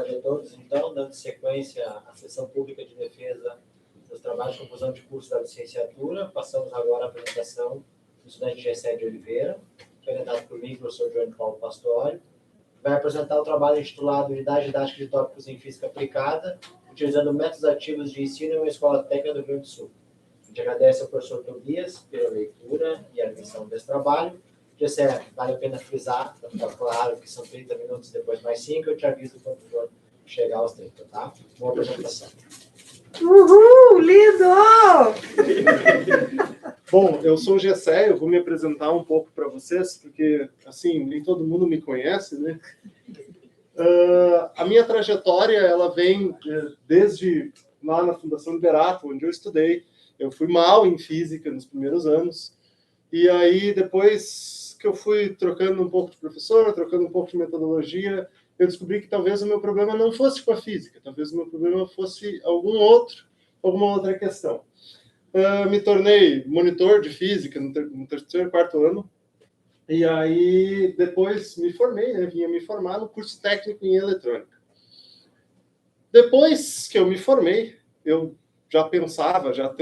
tarde a todos. Então, dando sequência à sessão pública de defesa dos trabalhos de conclusão de curso da licenciatura, passamos agora à apresentação do estudante Gessé de Oliveira, que é orientado por mim, professor João Paulo Pastori, vai apresentar o trabalho intitulado Unidade Didática de Tópicos em Física Aplicada, utilizando métodos ativos de ensino em uma escola técnica do Rio Grande do Sul. A gente agradece ao professor Tobias pela leitura e a admissão desse trabalho. Gessé, vale a pena frisar, para ficar claro que são 30 minutos, depois mais 5, eu te aviso quando for chegar aos 30, tá? Boa apresentação. Uhul, lindo! Bom, eu sou o Gessé, eu vou me apresentar um pouco para vocês, porque, assim, nem todo mundo me conhece, né? A minha trajetória, ela vem desde lá na Fundação Liberato, onde eu estudei. Eu fui mal em física nos primeiros anos, e aí, depois que eu fui trocando um pouco de professor, trocando um pouco de metodologia, eu descobri que talvez o meu problema não fosse com a física, talvez o meu problema fosse alguma outra questão. Me tornei monitor de física no terceiro, quarto ano, e aí depois me formei, né? Vinha me formar no curso técnico em eletrônica. Depois que eu me formei, eu já pensava, já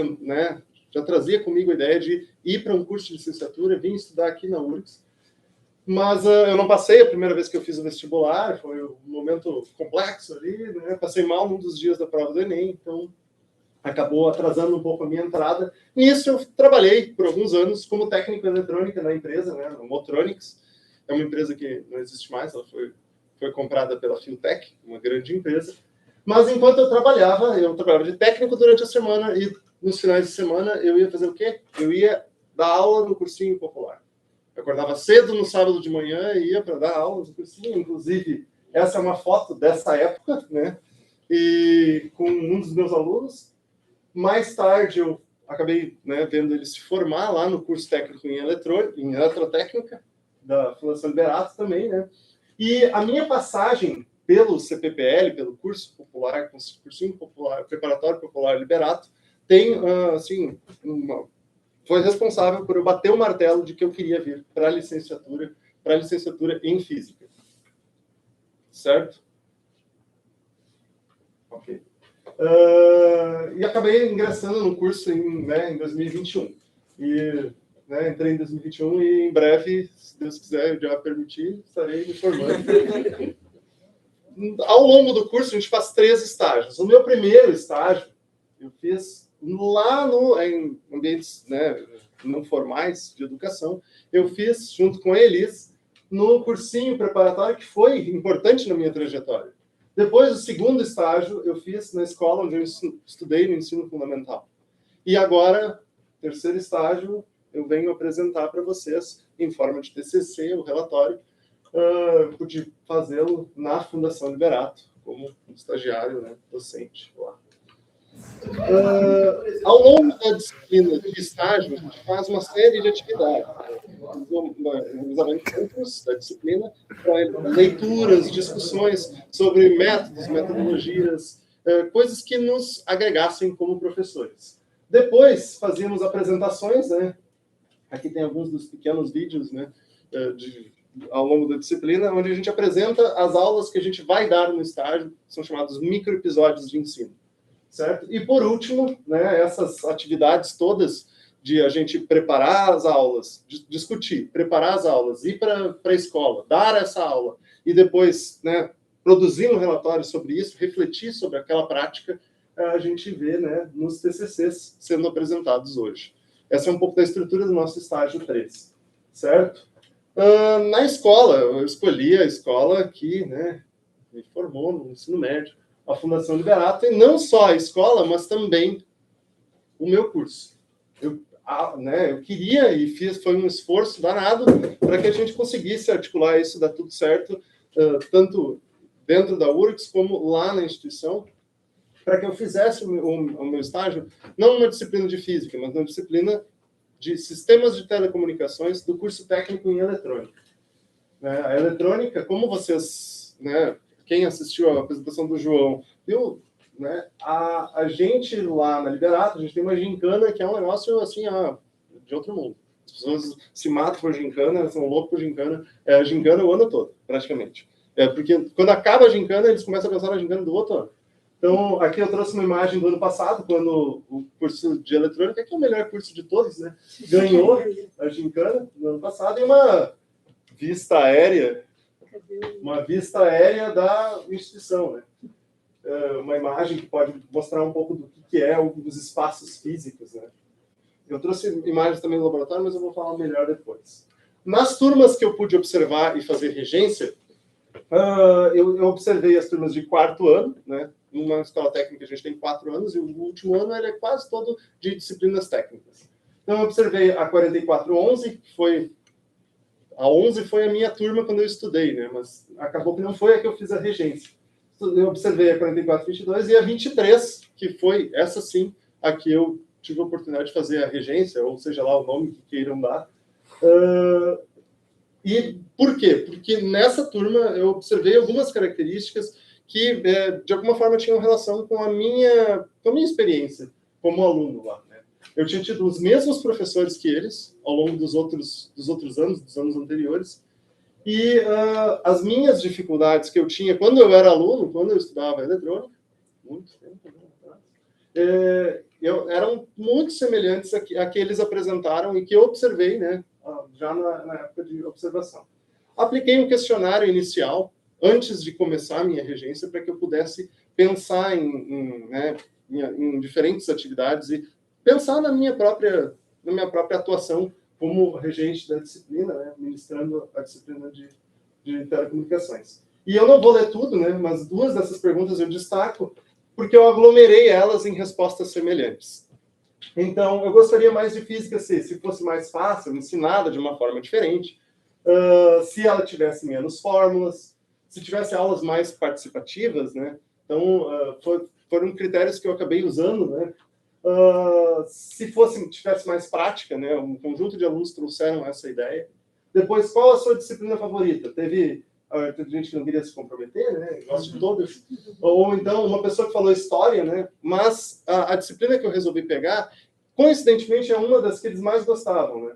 trazia comigo a ideia de ir para um curso de licenciatura, vim estudar aqui na URGS, mas eu não passei a primeira vez que eu fiz o vestibular, foi um momento complexo ali, né? Passei mal num dos dias da prova do Enem, então acabou atrasando um pouco a minha entrada. Nisso eu trabalhei por alguns anos como técnico em eletrônica na empresa, né? A Motronics, é uma empresa que não existe mais, ela foi comprada pela Fiotech, uma grande empresa. Mas enquanto eu trabalhava de técnico durante a semana e nos finais de semana eu ia fazer o quê? Eu ia dar aula no cursinho popular. Eu acordava cedo no sábado de manhã e ia para dar aula no cursinho. Inclusive, essa é uma foto dessa época, né? E com um dos meus alunos. Mais tarde eu acabei, né, vendo ele se formar lá no curso técnico em eletrotécnica da Fundação Liberato também, né? E a minha passagem pelo CPPL, pelo curso popular, cursinho popular, preparatório popular Liberato, foi responsável por eu bater o martelo de que eu queria vir para a licenciatura em física. Certo? Ok. E acabei ingressando no curso em 2021. E entrei em 2021 e em breve, se Deus quiser, já permitir, estarei me formando. Ao longo do curso, a gente faz 3 estágios. O meu primeiro estágio, eu fiz lá em ambientes, né, não formais de educação, eu fiz junto com a Elis no cursinho preparatório que foi importante na minha trajetória. Depois, o segundo estágio, eu fiz na escola onde eu estudei no ensino fundamental. E agora, terceiro estágio, eu venho apresentar para vocês, em forma de TCC, o relatório, pude fazê-lo na Fundação Liberato, como estagiário, né, docente lá. Ao longo da disciplina de estágio, a gente faz uma série de atividades. Os encontros da disciplina, leituras, discussões sobre métodos, metodologias, coisas que nos agregassem como professores. Depois, fazíamos apresentações, né? Aqui tem alguns dos pequenos vídeos, né, ao longo da disciplina, onde a gente apresenta as aulas que a gente vai dar no estágio, são chamados microepisódios de ensino. Certo? E, por último, né, essas atividades todas de a gente preparar as aulas, discutir, preparar as aulas, ir para a escola, dar essa aula e depois, né, produzir um relatório sobre isso, refletir sobre aquela prática, a gente vê, né, nos TCCs sendo apresentados hoje. Essa é um pouco da estrutura do nosso estágio 3, certo? Na escola, eu escolhi a escola que, né, me formou no ensino médio, a Fundação Liberato, e não só a escola, mas também o meu curso. Eu queria e fiz, foi um esforço danado para que a gente conseguisse articular isso, dar tudo certo, tanto dentro da URGS como lá na instituição, para que eu fizesse o meu estágio, não uma disciplina de física, mas uma disciplina de sistemas de telecomunicações do curso técnico em eletrônica. A eletrônica, como vocês, né, quem assistiu à apresentação do João, viu, né, a gente lá na Liberato, a gente tem uma gincana que é um negócio assim, de outro mundo. As pessoas se matam por gincana, são loucos por gincana. É a gincana o ano todo, praticamente. Porque quando acaba a gincana, eles começam a pensar na gincana do outro ano. Então, aqui eu trouxe uma imagem do ano passado, quando o curso de eletrônica, que é o melhor curso de todos, né, ganhou a gincana no ano passado, e uma vista aérea da instituição, né? Uma imagem que pode mostrar um pouco do que é os espaços físicos, né? Eu trouxe imagens também do laboratório, mas eu vou falar melhor depois. Nas turmas que eu pude observar e fazer regência, eu observei as turmas de 4º ano, né? Numa escola técnica a gente tem 4 anos, e o último ano ele é quase todo de disciplinas técnicas. Então eu observei a 4411, que foi... A 11 foi a minha turma quando eu estudei, né? Mas acabou que não foi a que eu fiz a regência. Eu observei a 4422 e a 23, que foi, essa sim, a que eu tive a oportunidade de fazer a regência, ou seja lá o nome que queiram dar. E por quê? Porque nessa turma eu observei algumas características que, de alguma forma, tinham relação com a minha experiência como aluno lá, né? Eu tinha tido os mesmos professores que eles ao longo dos outros anos, dos anos anteriores, e as minhas dificuldades que eu tinha quando eu era aluno, quando eu estudava eletrônica, muito tempo atrás, eram muito semelhantes a que eles apresentaram e que eu observei, né, já na época de observação. Apliquei um questionário inicial antes de começar a minha regência para que eu pudesse pensar em diferentes atividades e pensar na minha própria atuação como regente da disciplina, né, ministrando a disciplina de telecomunicações. E eu não vou ler tudo, né, mas 2 dessas perguntas eu destaco porque eu aglomerei elas em respostas semelhantes. Então, eu gostaria mais de física se fosse mais fácil, ensinada de uma forma diferente, se ela tivesse menos fórmulas, se tivesse aulas mais participativas, né? Então, foram critérios que eu acabei usando, né? Se tivesse mais prática, né? Um conjunto de alunos trouxeram essa ideia. Depois, qual a sua disciplina favorita? Teve gente que não queria se comprometer, né? Gosto de todas. Ou então, uma pessoa que falou história, né? Mas a disciplina que eu resolvi pegar, coincidentemente, é uma das que eles mais gostavam, né?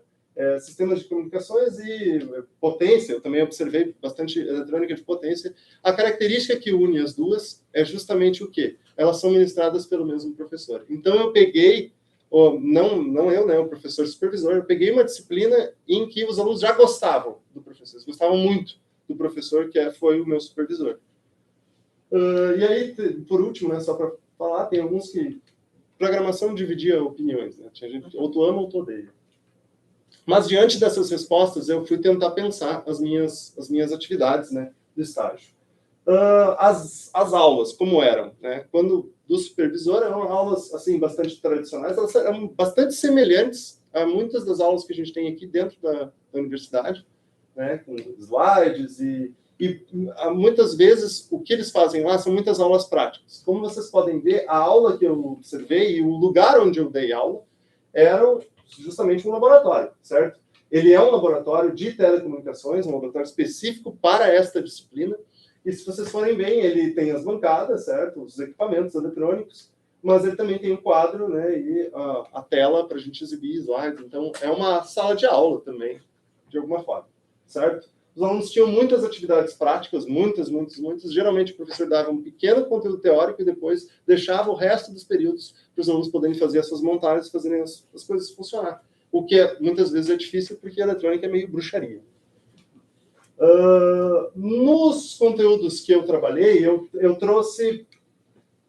Sistemas de comunicações e potência. Eu também observei bastante eletrônica de potência. A característica que une as duas é justamente o quê? Elas são ministradas pelo mesmo professor. Então, eu peguei, não eu, né, o professor supervisor, eu peguei uma disciplina em que os alunos já gostavam do professor, eles gostavam muito do professor, que foi o meu supervisor. E aí, por último, né, só para falar, tem alguns que... Programação dividia opiniões, né? Tinha gente, ou tu ama ou tu odeia. Mas, diante dessas respostas, eu fui tentar pensar as minhas atividades, né, do estágio. As aulas, como eram, né? Quando do supervisor, eram aulas assim, bastante tradicionais, elas eram bastante semelhantes a muitas das aulas que a gente tem aqui dentro da universidade, né? Com slides e muitas vezes o que eles fazem lá são muitas aulas práticas. Como vocês podem ver, a aula que eu observei e o lugar onde eu dei aula eram justamente um laboratório, certo? Ele é um laboratório de telecomunicações, um laboratório específico para esta disciplina. E se vocês forem bem, ele tem as bancadas, certo? Os equipamentos eletrônicos, mas ele também tem um quadro, né? E a tela para a gente exibir slides. Então, é uma sala de aula também, de alguma forma, certo? Os alunos tinham muitas atividades práticas, muitas. Geralmente, o professor dava um pequeno conteúdo teórico e depois deixava o resto dos períodos para os alunos poderem fazer as suas montagens e fazerem as coisas funcionar. O que muitas vezes é difícil porque a eletrônica é meio bruxaria. Nos conteúdos que eu trabalhei, eu trouxe...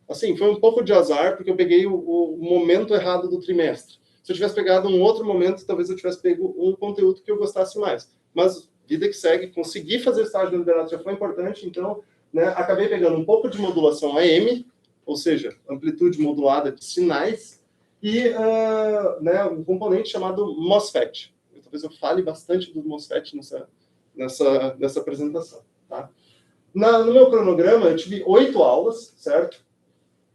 Assim, foi um pouco de azar, porque eu peguei o momento errado do trimestre. Se eu tivesse pegado um outro momento, talvez eu tivesse pego um conteúdo que eu gostasse mais. Mas... vida que segue, conseguir fazer estágio no Liberato já foi importante, então, né, acabei pegando um pouco de modulação AM, ou seja, amplitude modulada de sinais, e né, um componente chamado MOSFET. Talvez eu fale bastante do MOSFET nessa apresentação. Tá? No meu cronograma, eu tive 8 aulas, certo?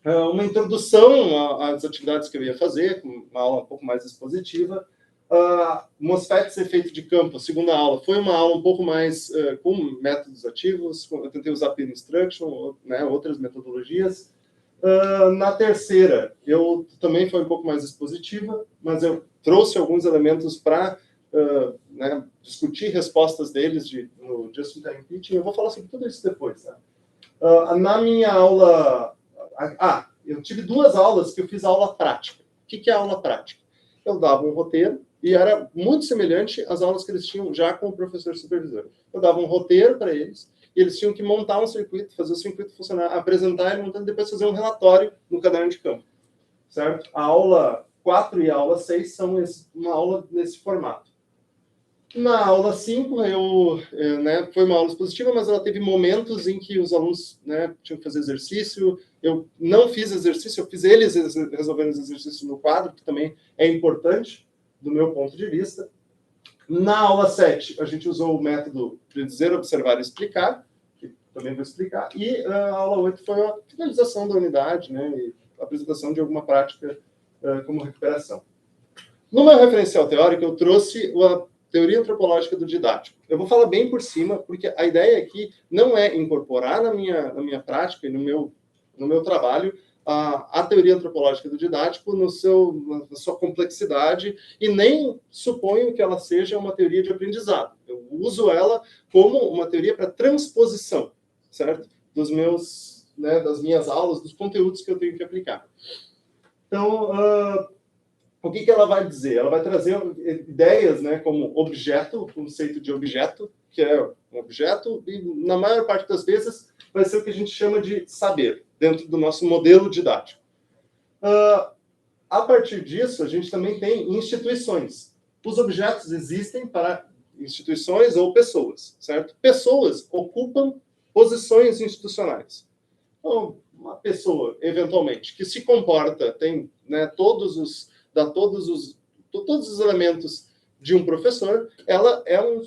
Uma introdução às atividades que eu ia fazer, uma aula um pouco mais expositiva, MOSFET efeito de campo, a segunda aula, foi uma aula um pouco mais com métodos ativos, eu tentei usar pin instruction, né, outras metodologias. Na terceira, eu também foi um pouco mais expositiva, mas eu trouxe alguns elementos para né, discutir respostas deles no Just-in-Time Teaching. Eu vou falar sobre tudo isso depois. Tá? Na minha aula... eu tive 2 aulas que eu fiz aula prática. O que é aula prática? Eu dava um roteiro, e era muito semelhante às aulas que eles tinham já com o professor supervisor. Eu dava um roteiro para eles, e eles tinham que montar um circuito, fazer o circuito funcionar, apresentar ele montando, depois fazer um relatório no caderno de campo. Certo? A aula 4 e a aula 6 são uma aula nesse formato. Na aula 5, né, foi uma aula expositiva, mas ela teve momentos em que os alunos, né, tinham que fazer exercício. Eu não fiz exercício, eu fiz eles resolvendo os exercícios no quadro, que também é importante, do meu ponto de vista. Na aula 7, a gente usou o método de dizer, observar e explicar, que também vou explicar. E a aula 8 foi a finalização da unidade, né, e a apresentação de alguma prática como recuperação. No meu referencial teórico, eu trouxe a teoria antropológica do didático. Eu vou falar bem por cima, porque a ideia aqui não é incorporar na minha prática e no meu trabalho a teoria antropológica do didático na sua complexidade, e nem suponho que ela seja uma teoria de aprendizado. Eu uso ela como uma teoria para transposição, certo? Das minhas aulas, dos conteúdos que eu tenho que aplicar. Então, o que ela vai dizer? Ela vai trazer ideias, né, como objeto, o conceito de objeto, que é um objeto, e na maior parte das vezes vai ser o que a gente chama de saber, dentro do nosso modelo didático. A partir disso, a gente também tem instituições. Os objetos existem para instituições ou pessoas, certo? Pessoas ocupam posições institucionais. Então, uma pessoa, eventualmente, que se comporta, tem, né, todos os elementos de um professor, ela é um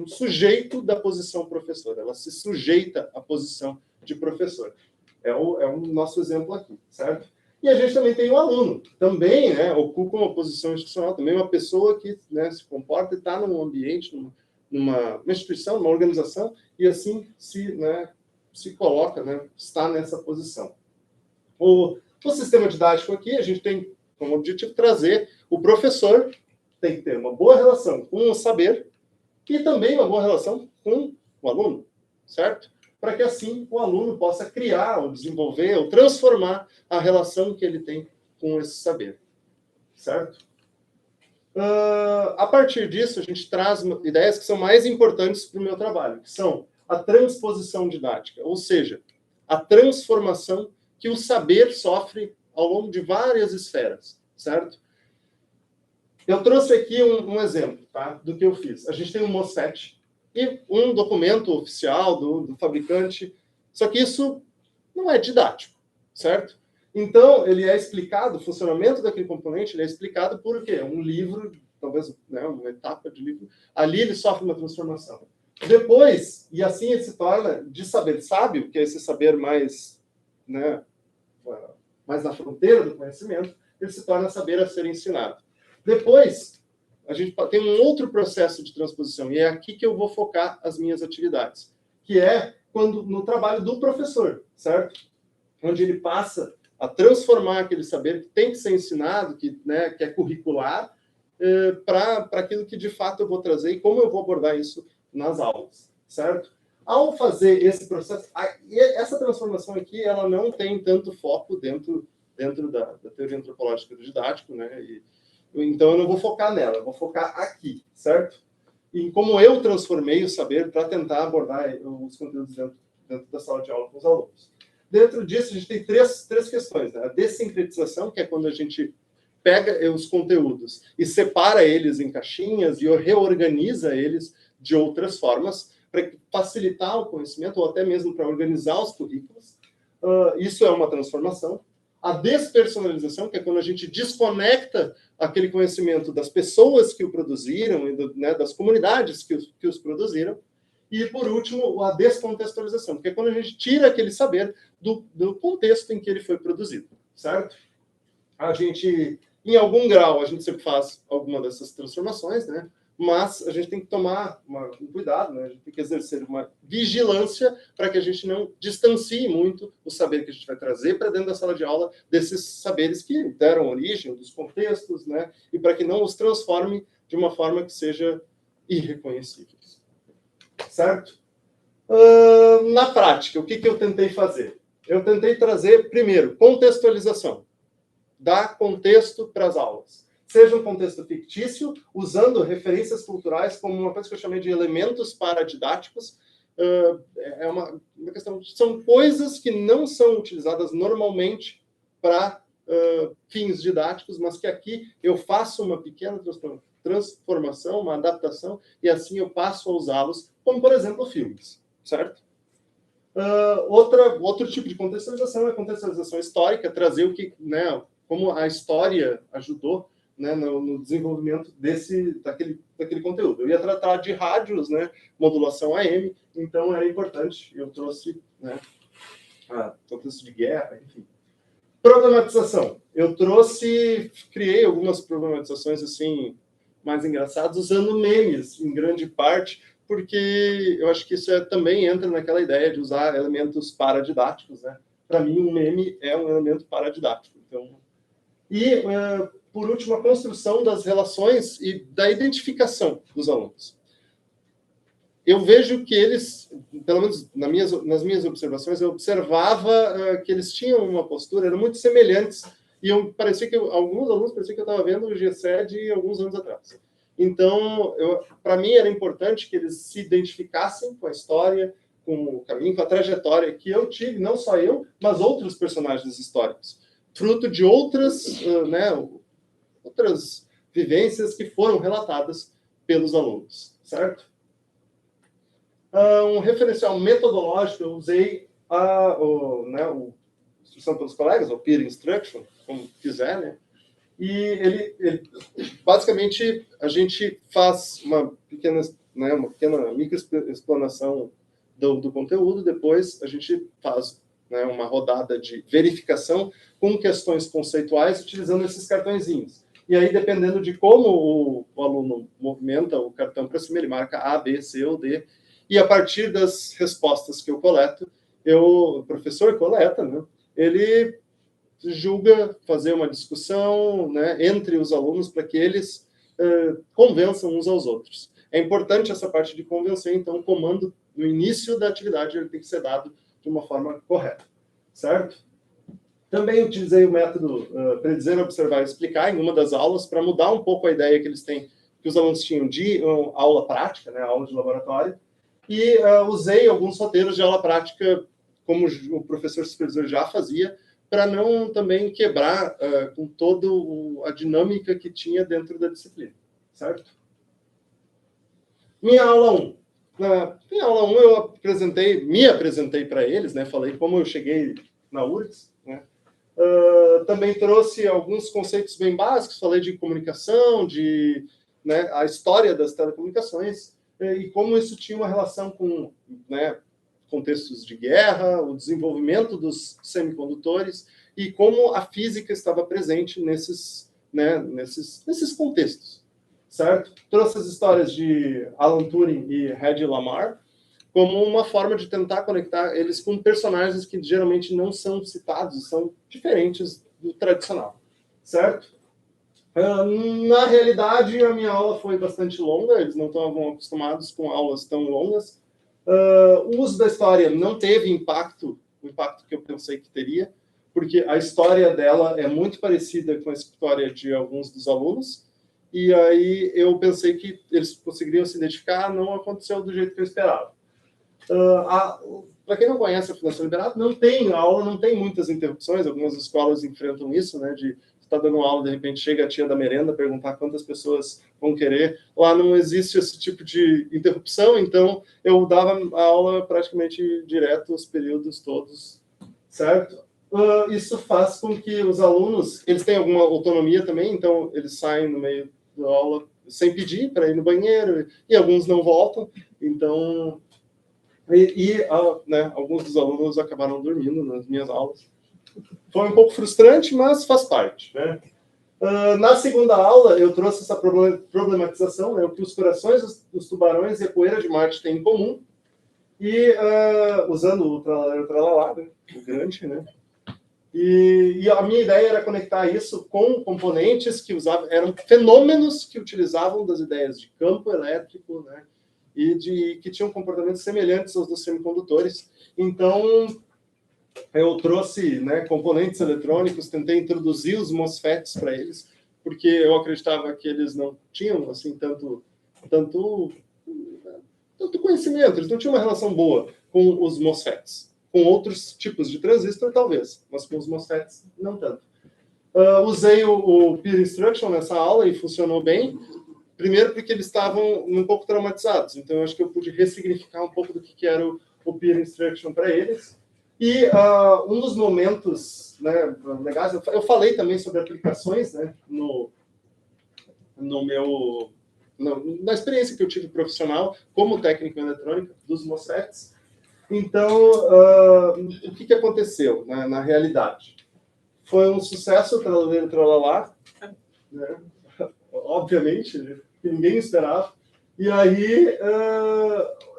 sujeito da posição professor, ela se sujeita à posição de professor. É o nosso exemplo aqui, certo? E a gente também tem o aluno, também, né, ocupa uma posição institucional, também uma pessoa que, né, se comporta e está num ambiente, numa instituição, numa organização, e assim se coloca, né, está nessa posição. O sistema didático aqui, a gente tem como objetivo trazer o professor, tem que ter uma boa relação com o saber e também uma boa relação com o aluno, certo? Para que assim o aluno possa criar, ou desenvolver, ou transformar a relação que ele tem com esse saber, certo? A partir disso, a gente traz ideias que são mais importantes para o meu trabalho, que são a transposição didática, ou seja, a transformação que o saber sofre ao longo de várias esferas, certo? Eu trouxe aqui um exemplo, tá, do que eu fiz. A gente tem um MOSFET e um documento oficial do fabricante, só que isso não é didático, certo? Então, ele é explicado, o funcionamento daquele componente, ele é explicado por quê? Um livro, talvez, né, uma etapa de livro, ali ele sofre uma transformação. Depois, e assim ele se torna de saber sábio, que é esse saber mais, né, mais na fronteira do conhecimento, ele se torna saber a ser ensinado. Depois, a gente tem um outro processo de transposição, e é aqui que eu vou focar as minhas atividades, que é no trabalho do professor, certo? Onde ele passa a transformar aquele saber que tem que ser ensinado, que é curricular, para aquilo que de fato eu vou trazer e como eu vou abordar isso nas aulas, certo? Ao fazer esse processo, essa transformação aqui, ela não tem tanto foco dentro da teoria antropológica do didático, né? Então eu não vou focar nela, eu vou focar aqui, certo? E como eu transformei o saber para tentar abordar os conteúdos dentro da sala de aula com os alunos. Dentro disso, a gente tem três questões, né? A dessincretização, que é quando a gente pega os conteúdos e separa eles em caixinhas e reorganiza eles de outras formas para facilitar o conhecimento ou até mesmo para organizar os currículos. Isso é uma transformação. A despersonalização, que é quando a gente desconecta aquele conhecimento das pessoas que o produziram e das comunidades que os produziram. E, por último, a descontextualização, que é quando a gente tira aquele saber do contexto em que ele foi produzido, certo? A gente, em algum grau, a gente sempre faz alguma dessas transformações, né? Mas a gente tem que tomar um cuidado, né? A gente tem que exercer uma vigilância para que a gente não distancie muito o saber que a gente vai trazer para dentro da sala de aula desses saberes que deram origem, dos contextos, né? E para que não os transforme de uma forma que seja irreconhecível. Certo? Na prática, o que eu tentei fazer? Eu tentei trazer, primeiro, contextualização. Dar contexto para as aulas. Seja um contexto fictício, usando referências culturais como uma coisa que eu chamei de elementos paradidáticos. É uma questão, são coisas que não são utilizadas normalmente para fins didáticos, mas que aqui eu faço uma pequena transformação, uma adaptação, e assim eu passo a usá-los, como, por exemplo, filmes, certo? Outro tipo de contextualização é a contextualização histórica, trazer o que, né, como a história ajudou, né, no desenvolvimento daquele conteúdo. Eu ia tratar de rádios, né, modulação AM, então era importante, eu trouxe, né, contexto de guerra, enfim. Problematização. Eu criei algumas problematizações assim mais engraçadas, usando memes, em grande parte, porque eu acho que isso também entra naquela ideia de usar elementos paradidáticos, né? Para mim, um meme é um elemento paradidático. Então, por último, a construção das relações e da identificação dos alunos. Eu vejo que eles, pelo menos nas minhas observações, eu observava que eles tinham uma postura, eram muito semelhantes, e parecia que alguns alunos pareciam que eu estava vendo o GCED alguns anos atrás. Então, para mim, era importante que eles se identificassem com a história, com o caminho, com a trajetória que eu tive, não só eu, mas outros personagens históricos, fruto de outras vivências que foram relatadas pelos alunos, certo? Um referencial metodológico, eu usei instrução pelos colegas, ou peer instruction, como quiser, né? E basicamente, a gente faz uma pequena microexplanação do conteúdo, depois a gente faz, né, uma rodada de verificação com questões conceituais, utilizando esses cartõezinhos. E aí, dependendo de como o aluno movimenta o cartão para cima, ele marca A, B, C ou D, e a partir das respostas que eu coleto, o professor coleta, né, ele julga fazer uma discussão, né, entre os alunos para que eles convençam uns aos outros. É importante essa parte de convencer, então o comando no início da atividade ele tem que ser dado de uma forma correta, certo? Também utilizei o método predizer, observar e explicar em uma das aulas para mudar um pouco a ideia que eles têm, que os alunos tinham de aula prática, né, aula de laboratório, e usei alguns roteiros de aula prática, como o professor supervisor já fazia, para não também quebrar com toda a dinâmica que tinha dentro da disciplina, certo? Minha aula 1. Minha aula 1 eu me apresentei para eles, né? Falei como eu cheguei na URGS, né? Também trouxe alguns conceitos bem básicos, falei de comunicação, né, a história das telecomunicações, e como isso tinha uma relação com, né, contextos de guerra, o desenvolvimento dos semicondutores e como a física estava presente nesses contextos, certo? Trouxe as histórias de Alan Turing e Hedy Lamarr como uma forma de tentar conectar eles com personagens que geralmente não são citados, são diferentes do tradicional, certo? Na realidade, a minha aula foi bastante longa, eles não estavam acostumados com aulas tão longas. O uso da história não teve o impacto que eu pensei que teria, porque a história dela é muito parecida com a história de alguns dos alunos, e aí eu pensei que eles conseguiriam se identificar, não aconteceu do jeito que eu esperava. Para quem não conhece a Fundação Liberato, a aula não tem muitas interrupções, algumas escolas enfrentam isso, né, de está dando aula, de repente chega a tia da merenda perguntar quantas pessoas vão querer. Lá não existe esse tipo de interrupção, então eu dava a aula praticamente direto os períodos todos, certo? Isso faz com que os alunos, eles têm alguma autonomia também, então eles saem no meio da aula sem pedir para ir no banheiro, e alguns não voltam, então... né, alguns dos alunos acabaram dormindo nas minhas aulas. Foi um pouco frustrante, mas faz parte, né? Na segunda aula, eu trouxe essa problematização, né, o que os corações dos tubarões e a poeira de Marte têm em comum, e usando o tralalá, né, o grande, né? E a minha ideia era conectar isso com componentes que eram fenômenos que utilizavam das ideias de campo elétrico, né, e que tinham comportamentos semelhantes aos dos semicondutores. Então, eu trouxe, né, componentes eletrônicos, tentei introduzir os MOSFETs para eles, porque eu acreditava que eles não tinham assim tanto conhecimento, eles não tinham uma relação boa com os MOSFETs. Com outros tipos de transistor, talvez, mas com os MOSFETs, não tanto. Usei o Peer Instruction nessa aula e funcionou bem. Primeiro porque eles estavam um pouco traumatizados, então eu acho que eu pude ressignificar um pouco do que era o Peer Instruction para eles. E um dos momentos, né, legais, eu falei também sobre aplicações, né, na experiência que eu tive profissional como técnico em eletrônica dos MOSFETs. Então, o que aconteceu, né, na realidade? Foi um sucesso, tralaleiro, tralalá, né? Obviamente, que ninguém esperava. E aí,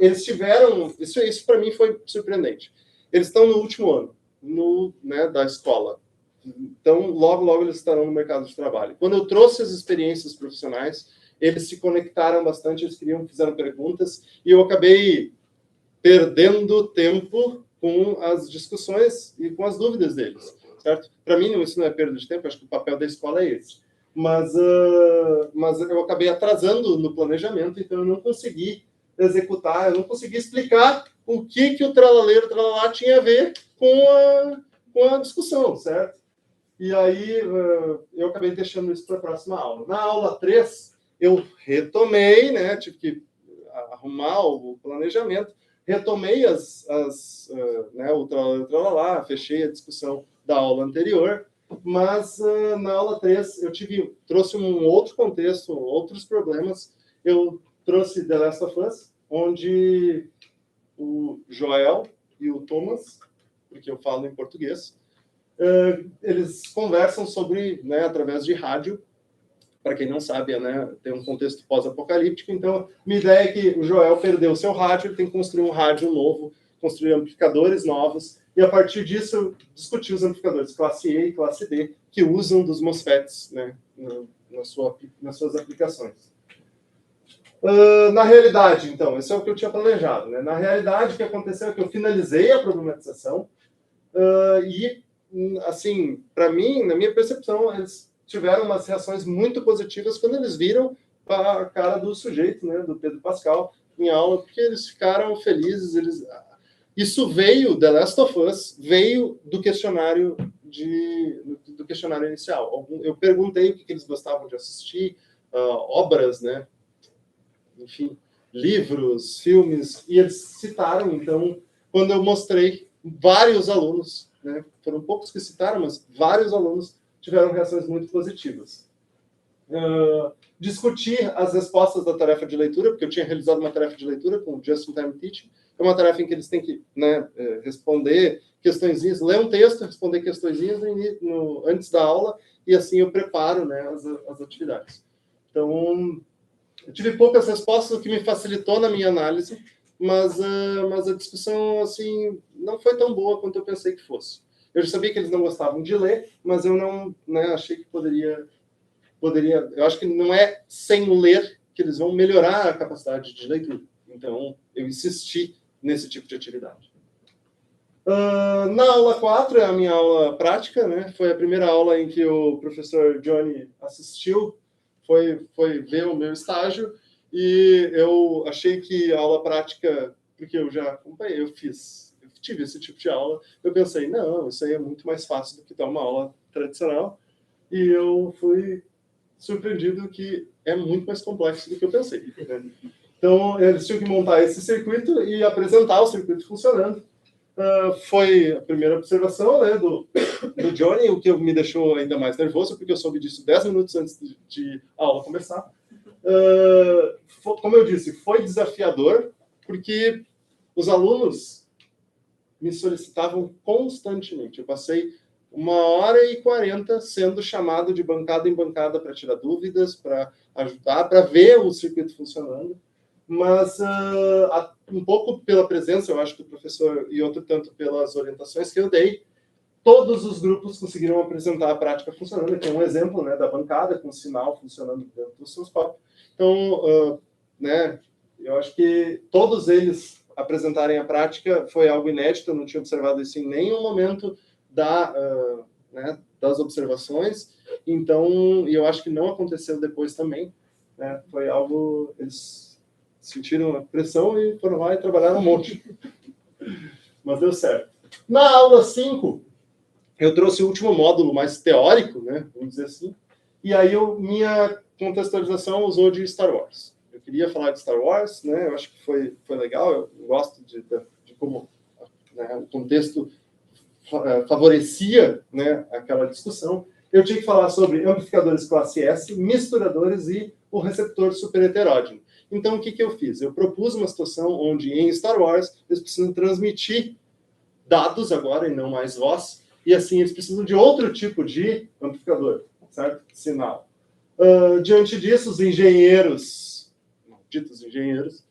eles tiveram... Isso para mim foi surpreendente. Eles estão no último ano né, da escola. Então, logo eles estarão no mercado de trabalho. Quando eu trouxe as experiências profissionais, eles se conectaram bastante, eles fizeram perguntas, e eu acabei perdendo tempo com as discussões e com as dúvidas deles, certo? Para mim, isso não é perda de tempo, acho que o papel da escola é esse. Mas eu acabei atrasando no planejamento, então eu não consegui executar, eu não consegui explicar o que o tralaleiro, tralalá tinha a ver com a discussão, certo? E aí eu acabei deixando isso para a próxima aula. Na aula 3, eu retomei, né, tive que arrumar o planejamento, retomei né, o tralalá, fechei a discussão da aula anterior, mas na aula 3 eu trouxe um outro contexto, outros problemas. Eu trouxe The Last of Us, onde o Joel e o Thomas, porque eu falo em português, eles conversam sobre, né, através de rádio. Para quem não sabe, né, tem um contexto pós-apocalíptico, então minha ideia é que o Joel perdeu o seu rádio, ele tem que construir um rádio novo, construir amplificadores novos, e a partir disso discutir os amplificadores classe E e classe D, que usam dos MOSFETs, né, nas suas aplicações. Na realidade, então, esse é o que eu tinha planejado, né? Na realidade, o que aconteceu é que eu finalizei a problematização e, assim, para mim, na minha percepção, eles tiveram umas reações muito positivas quando eles viram a cara do sujeito, né, do Pedro Pascal, em aula, porque eles ficaram felizes. Isso veio, The Last of Us, veio do questionário inicial. Eu perguntei o que eles gostavam de assistir, obras, né, enfim, livros, filmes, e eles citaram, então, quando eu mostrei, vários alunos, né, foram poucos que citaram, mas vários alunos tiveram reações muito positivas. Discutir as respostas da tarefa de leitura, porque eu tinha realizado uma tarefa de leitura com o Just-in-Time Teaching, é uma tarefa em que eles têm que, né, responder questõezinhas, ler um texto, responder questõezinhas antes da aula, e assim eu preparo, né, as atividades. Então, eu tive poucas respostas, o que me facilitou na minha análise, mas a discussão, assim, não foi tão boa quanto eu pensei que fosse. Eu já sabia que eles não gostavam de ler, mas eu não, né, achei que poderia... Eu acho que não é sem ler que eles vão melhorar a capacidade de leitura. Então, eu insisti nesse tipo de atividade. Na aula 4, é a minha aula prática, né? Foi a primeira aula em que o professor Johnny assistiu, foi ver o meu estágio, e eu achei que a aula prática, porque eu já acompanhei, eu tive esse tipo de aula, eu pensei, não, isso aí é muito mais fácil do que dar uma aula tradicional, e eu fui surpreendido que é muito mais complexo do que eu pensei. Né? Então, eles tinham que montar esse circuito e apresentar o circuito funcionando. Foi a primeira observação, né, do Johnny, o que me deixou ainda mais nervoso, porque eu soube disso 10 minutos antes de a aula começar. Como eu disse, foi desafiador, porque os alunos me solicitavam constantemente. Eu passei 1h40 sendo chamado de bancada em bancada para tirar dúvidas, para ajudar, para ver o circuito funcionando. Mas um pouco pela presença, eu acho, do professor, e outro tanto pelas orientações que eu dei, todos os grupos conseguiram apresentar a prática funcionando. Aqui é um exemplo, né, da bancada com o sinal funcionando dentro do osciloscópio. Então, né, eu acho que todos eles apresentarem a prática foi algo inédito, eu não tinha observado isso em nenhum momento né, das observações, então, eu acho que não aconteceu depois também, né, foi algo, eles sentiram a pressão e foram lá e trabalharam um monte, mas deu certo. Na aula 5, eu trouxe o último módulo mais teórico, né, vamos dizer assim, e aí minha contextualização usou de Star Wars. Eu queria falar de Star Wars, né, eu acho que foi legal, eu gosto de como, né, o contexto favorecia, né, aquela discussão. Eu tinha que falar sobre amplificadores classe S, misturadores e o receptor superheterógeno. Então, o que eu fiz? Eu propus uma situação onde, em Star Wars, eles precisam transmitir dados agora, e não mais voz, e assim, eles precisam de outro tipo de amplificador, certo? Sinal. Diante disso, os engenheiros, ditos engenheiros,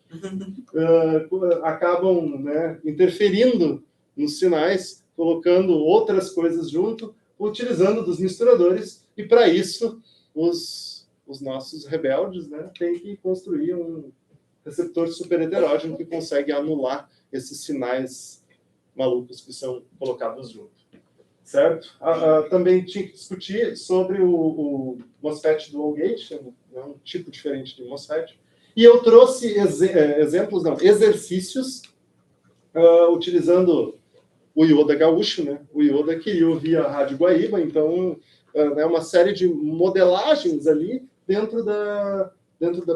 acabam, né, interferindo nos sinais, colocando outras coisas junto, utilizando dos misturadores, e para isso os nossos rebeldes, né, têm que construir um receptor superheterógeno que consegue anular esses sinais malucos que são colocados junto. Certo? Também tinha que discutir sobre o MOSFET Dual Gate, um tipo diferente de MOSFET, e eu trouxe exercícios utilizando o Yoda gaúcho, né? O Yoda que eu via a Rádio Guaíba, então é uma série de modelagens ali dentro da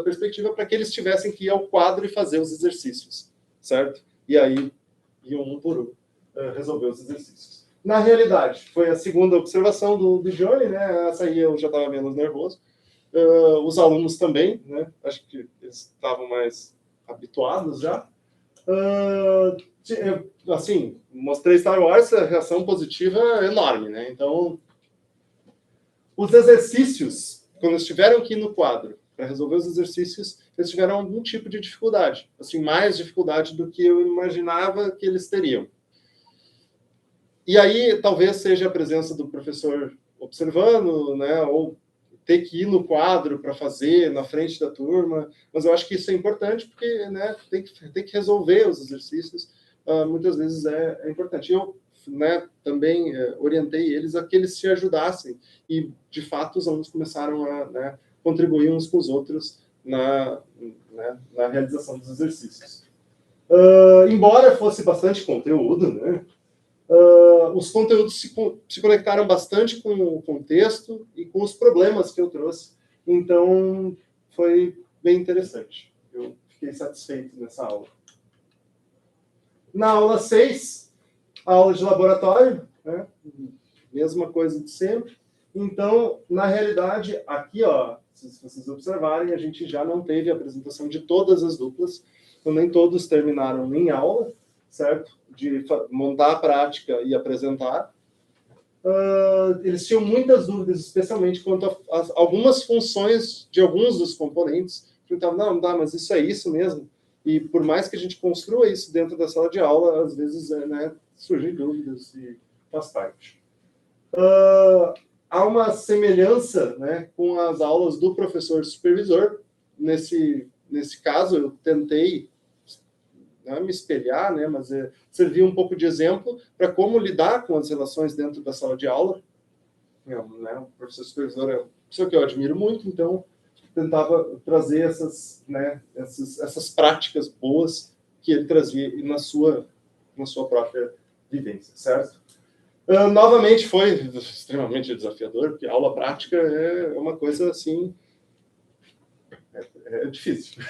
perspectiva para que eles tivessem que ir ao quadro e fazer os exercícios, certo? E aí iam um por um resolver os exercícios. Na realidade, foi a segunda observação do Johnny, né? Essa aí eu já estava menos nervoso. Os alunos também, né? Acho que eles estavam mais habituados já. Assim, mostrei Star Wars, a reação positiva é enorme, né? Então, os exercícios, quando eles tiveram que ir no quadro para resolver os exercícios, eles tiveram algum tipo de dificuldade, assim, mais dificuldade do que eu imaginava que eles teriam. E aí, talvez seja a presença do professor observando, né, ou ter que ir no quadro para fazer na frente da turma, mas eu acho que isso é importante porque, né, tem que resolver os exercícios, muitas vezes é importante. Eu, né, também orientei eles a que eles se ajudassem e, de fato, os alunos começaram a, né, contribuir uns com os outros na realização dos exercícios. Embora fosse bastante conteúdo, né, os conteúdos se conectaram bastante com o contexto e com os problemas que eu trouxe. Então, foi bem interessante. Eu fiquei satisfeito nessa aula. Na aula 6, a aula de laboratório, né? Mesma coisa de sempre. Então, na realidade, aqui, ó, se vocês observarem, a gente já não teve a apresentação de todas as duplas, então nem todos terminaram em aula, certo? De montar a prática e apresentar. Eles tinham muitas dúvidas, especialmente quanto a algumas funções de alguns dos componentes. Perguntavam, não dá, mas isso é isso mesmo. E por mais que a gente construa isso dentro da sala de aula, às vezes, né, surgem dúvidas e faz parte. Há uma semelhança, né, com as aulas do professor supervisor. Nesse caso, eu tentei não me espelhar, né, mas servir um pouco de exemplo para como lidar com as relações dentro da sala de aula. Né, o professor supervisor é uma pessoa que eu admiro muito, então tentava trazer essas práticas boas que ele trazia na sua própria vivência, certo? Novamente foi extremamente desafiador, porque aula prática é uma coisa assim, é difícil.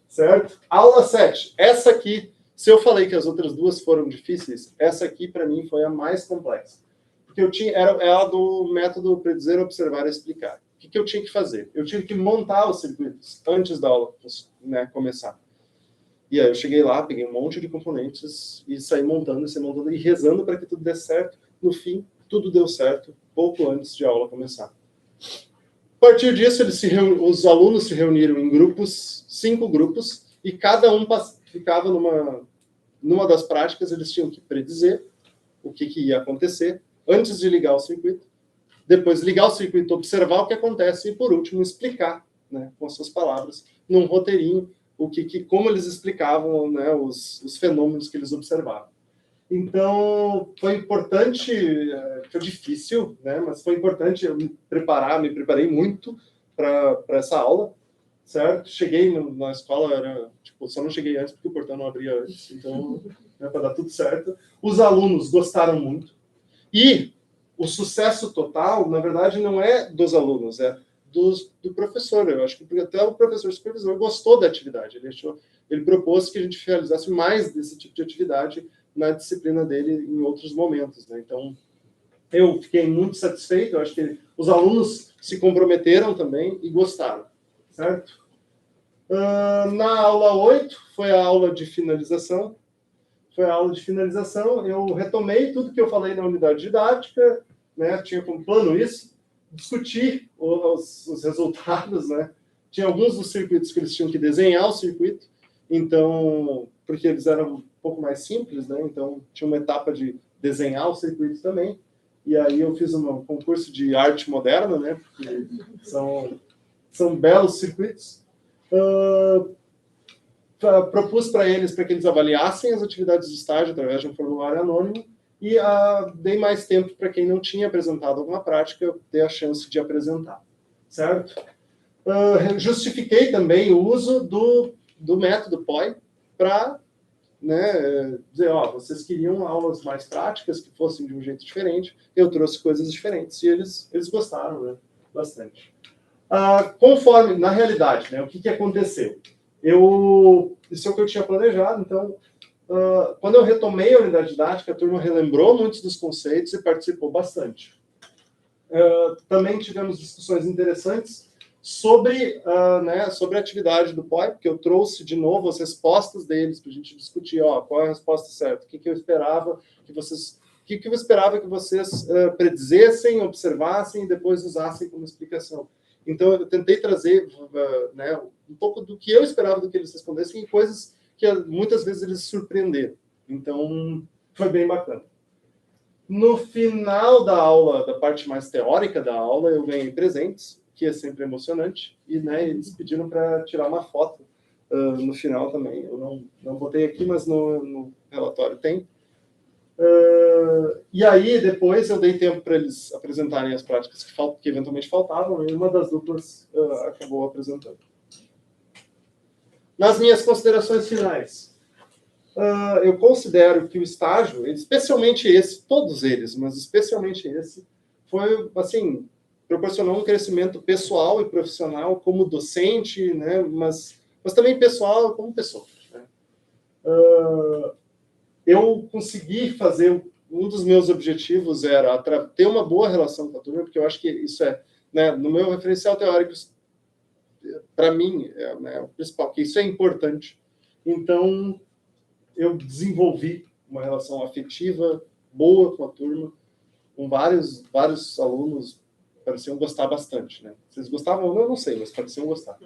Certo? Aula 7. Essa aqui, se eu falei que as outras duas foram difíceis, essa aqui, para mim, foi a mais complexa. Porque era a do método predizer, observar e explicar. O que eu tinha que fazer? Eu tinha que montar os circuitos antes da aula, né, começar. E aí eu cheguei lá, peguei um monte de componentes e saí montando e rezando para que tudo desse certo. No fim, tudo deu certo, pouco antes de a aula começar. A partir disso, os alunos se reuniram em grupos, 5 grupos, e cada um ficava numa das práticas, eles tinham que predizer, o que ia acontecer antes de ligar o circuito, depois ligar o circuito, observar o que acontece e, por último, explicar, né, com as suas palavras, num roteirinho, como eles explicavam, né, os fenômenos que eles observavam. Então, foi importante, foi difícil, né, mas foi importante eu me preparei muito para essa aula, certo? Cheguei na escola, só não cheguei antes porque o portão não abria antes, então, né, para dar tudo certo. Os alunos gostaram muito. E o sucesso total, na verdade, não é dos alunos, é do professor. Eu acho que até o professor supervisor gostou da atividade. Ele propôs que a gente realizasse mais desse tipo de atividade na disciplina dele em outros momentos, né? Então, eu fiquei muito satisfeito. Eu acho que os alunos se comprometeram também e gostaram, certo? Na aula 8, foi a aula de finalização. Eu retomei tudo que eu falei na unidade didática, né? Tinha como plano isso, discutir os resultados, né? Tinha alguns dos circuitos que eles tinham que desenhar o circuito, então, porque eles eram um pouco mais simples, né? Então, tinha uma etapa de desenhar o circuito também, e aí eu fiz um concurso de arte moderna, né? Porque são belos circuitos. Propus para que eles avaliassem as atividades de estágio através de um formulário anônimo e dei mais tempo para quem não tinha apresentado alguma prática ter a chance de apresentar, certo? Justifiquei também o uso do método POI para, né, dizer, vocês queriam aulas mais práticas que fossem de um jeito diferente, eu trouxe coisas diferentes e eles gostaram, né, bastante. Conforme, na realidade, né, o que aconteceu? Isso é o que eu tinha planejado, então, quando eu retomei a unidade didática, a turma relembrou muitos dos conceitos e participou bastante. Também tivemos discussões interessantes sobre a atividade do POI, porque eu trouxe de novo as respostas deles para a gente discutir, qual é a resposta certa, o que eu esperava que vocês predizessem, observassem e depois usassem como explicação. Então, eu tentei trazer um pouco do que eu esperava do que eles respondessem e coisas que muitas vezes eles surpreenderam. Então, foi bem bacana. No final da aula, da parte mais teórica da aula, eu ganhei presentes, que é sempre emocionante, e, né, eles pediram para tirar uma foto no final também. Eu não botei aqui, mas no relatório tem. E aí, depois, eu dei tempo para eles apresentarem as práticas que eventualmente faltavam, e uma das duplas acabou apresentando. Nas minhas considerações finais, eu considero que o estágio, especialmente esse, todos eles, mas especialmente esse, foi, assim, proporcionou um crescimento pessoal e profissional como docente, né, mas também pessoal como pessoa. Né? Eu consegui fazer, um dos meus objetivos era ter uma boa relação com a turma, porque eu acho que isso né, no meu referencial teórico, para mim, né, o principal, que isso é importante. Então, eu desenvolvi uma relação afetiva boa com a turma, com vários alunos pareciam gostar bastante. Né? Vocês gostavam? Eu não sei, mas pareciam gostar.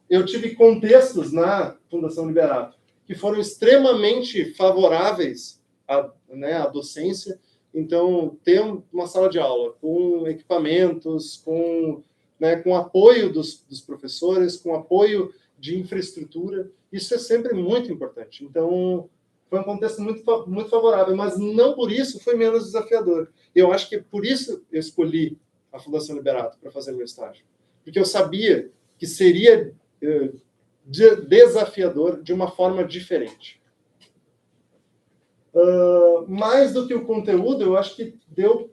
Eu tive contextos na Fundação Liberato que foram extremamente favoráveis à docência. Então, ter uma sala de aula com equipamentos, com apoio dos professores, com apoio de infraestrutura, isso é sempre muito importante. Então, foi um contexto muito, muito favorável, mas não por isso foi menos desafiador. Eu acho que por isso eu escolhi a Fundação Liberato para fazer meu estágio. Porque eu sabia que seria desafiador de uma forma diferente. Mais do que o conteúdo, eu acho que deu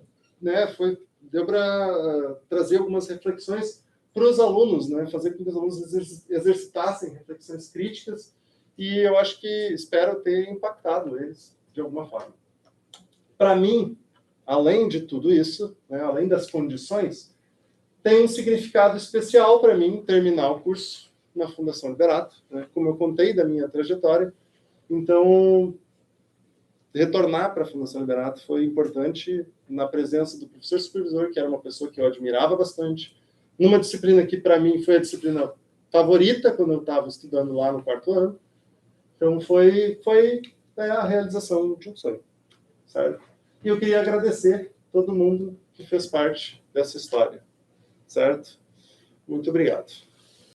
para trazer algumas reflexões para os alunos, né? Fazer com que os alunos exercitassem reflexões críticas, e eu acho que espero ter impactado eles de alguma forma. Para mim, além de tudo isso, né, além das condições, tem um significado especial para mim terminar o curso na Fundação Liberato, né? Como eu contei da minha trajetória. Então, retornar para a Fundação Liberato foi importante na presença do professor supervisor, que era uma pessoa que eu admirava bastante, numa disciplina que, para mim, foi a disciplina favorita quando eu estava estudando lá no 4º ano. Então, foi a realização de um sonho. certo? E eu queria agradecer todo mundo que fez parte dessa história, certo? Muito obrigado.